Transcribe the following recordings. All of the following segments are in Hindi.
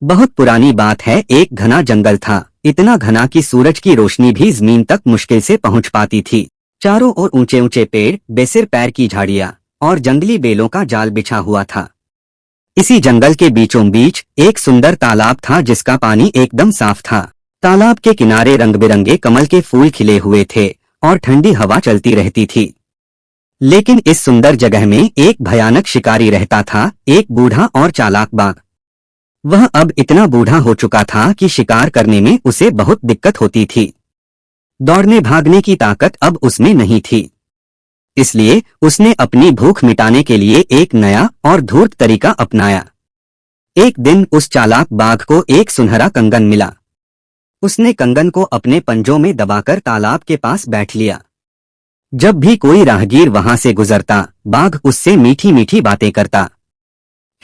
बहुत पुरानी बात है, एक घना जंगल था, इतना घना कि सूरज की रोशनी भी जमीन तक मुश्किल से पहुंच पाती थी। चारों ओर ऊंचे ऊंचे पेड़, बेसिर पैर की झाड़ियां और जंगली बेलों का जाल बिछा हुआ था। इसी जंगल के बीचों बीच एक सुंदर तालाब था जिसका पानी एकदम साफ था। तालाब के किनारे रंग बिरंगे कमल के फूल खिले हुए थे और ठंडी हवा चलती रहती थी। लेकिन इस सुंदर जगह में एक भयानक शिकारी रहता था, एक बूढ़ा और चालाक बाघ। वह अब इतना बूढ़ा हो चुका था कि शिकार करने में उसे बहुत दिक्कत होती थी। दौड़ने भागने की ताकत अब उसमें नहीं थी। इसलिए उसने अपनी भूख मिटाने के लिए एक नया और धूर्त तरीका अपनाया। एक दिन उस चालाक बाघ को एक सुनहरा कंगन मिला। उसने कंगन को अपने पंजों में दबाकर तालाब के पास बैठ लिया। जब भी कोई राहगीर वहां से गुजरता, बाघ उससे मीठी मीठी बातें करता।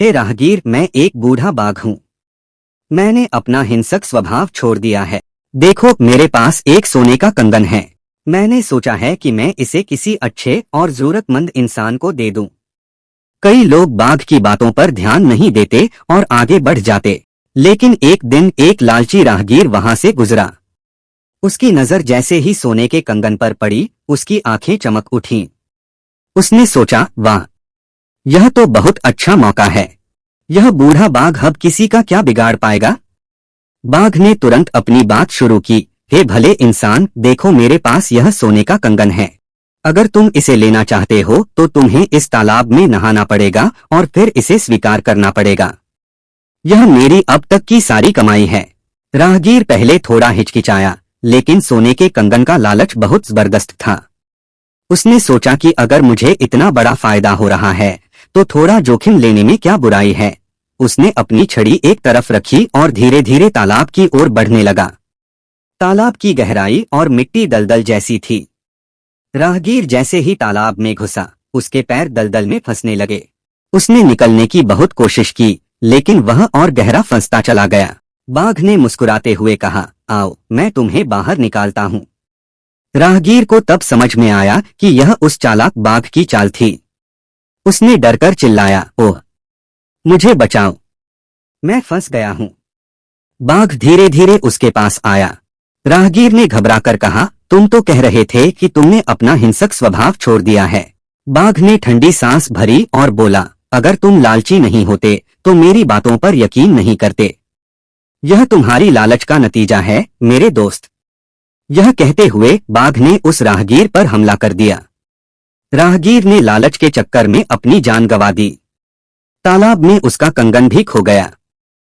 हे राहगीर, मैं एक बूढ़ा बाघ हूँ। मैंने अपना हिंसक स्वभाव छोड़ दिया है। देखो, मेरे पास एक सोने का कंगन है। मैंने सोचा है कि मैं इसे किसी अच्छे और जरूरतमंद इंसान को दे दूं। कई लोग बाघ की बातों पर ध्यान नहीं देते और आगे बढ़ जाते। लेकिन एक दिन एक लालची राहगीर वहां से गुजरा। उसकी नजर जैसे ही सोने के कंगन पर पड़ी, उसकी आंखें चमक उठीं। उसने सोचा, वाह, यह तो बहुत अच्छा मौका है। यह बूढ़ा बाघ अब किसी का क्या बिगाड़ पाएगा। बाघ ने तुरंत अपनी बात शुरू की। हे भले इंसान, देखो, मेरे पास यह सोने का कंगन है। अगर तुम इसे लेना चाहते हो तो तुम्हें इस तालाब में नहाना पड़ेगा और फिर इसे स्वीकार करना पड़ेगा। यह मेरी अब तक की सारी कमाई है। राहगीर पहले थोड़ा हिचकिचाया, लेकिन सोने के कंगन का लालच बहुत जबरदस्त था। उसने सोचा कि अगर मुझे इतना बड़ा फायदा हो रहा है तो थोड़ा जोखिम लेने में क्या बुराई है। उसने अपनी छड़ी एक तरफ रखी और धीरे धीरे तालाब की ओर बढ़ने लगा। तालाब की गहराई और मिट्टी दलदल जैसी थी। राहगीर जैसे ही तालाब में घुसा, उसके पैर दलदल में फंसने लगे। उसने निकलने की बहुत कोशिश की, लेकिन वह और गहरा फंसता चला गया। बाघ ने मुस्कुराते हुए कहा, आओ, मैं तुम्हें बाहर निकालता हूँ। राहगीर को तब समझ में आया कि यह उस चालाक बाघ की चाल थी। उसने डरकर चिल्लाया, ओह, मुझे बचाओ, मैं फंस गया हूँ। बाघ धीरे धीरे उसके पास आया। राहगीर ने घबराकर कहा, तुम तो कह रहे थे कि तुमने अपना हिंसक स्वभाव छोड़ दिया है। बाघ ने ठंडी सांस भरी और बोला, अगर तुम लालची नहीं होते तो मेरी बातों पर यकीन नहीं करते। यह तुम्हारी लालच का नतीजा है, मेरे दोस्त। यह कहते हुए बाघ ने उस राहगीर पर हमला कर दिया। राहगीर ने लालच के चक्कर में अपनी जान गंवा दी। तालाब में उसका कंगन भी खो गया।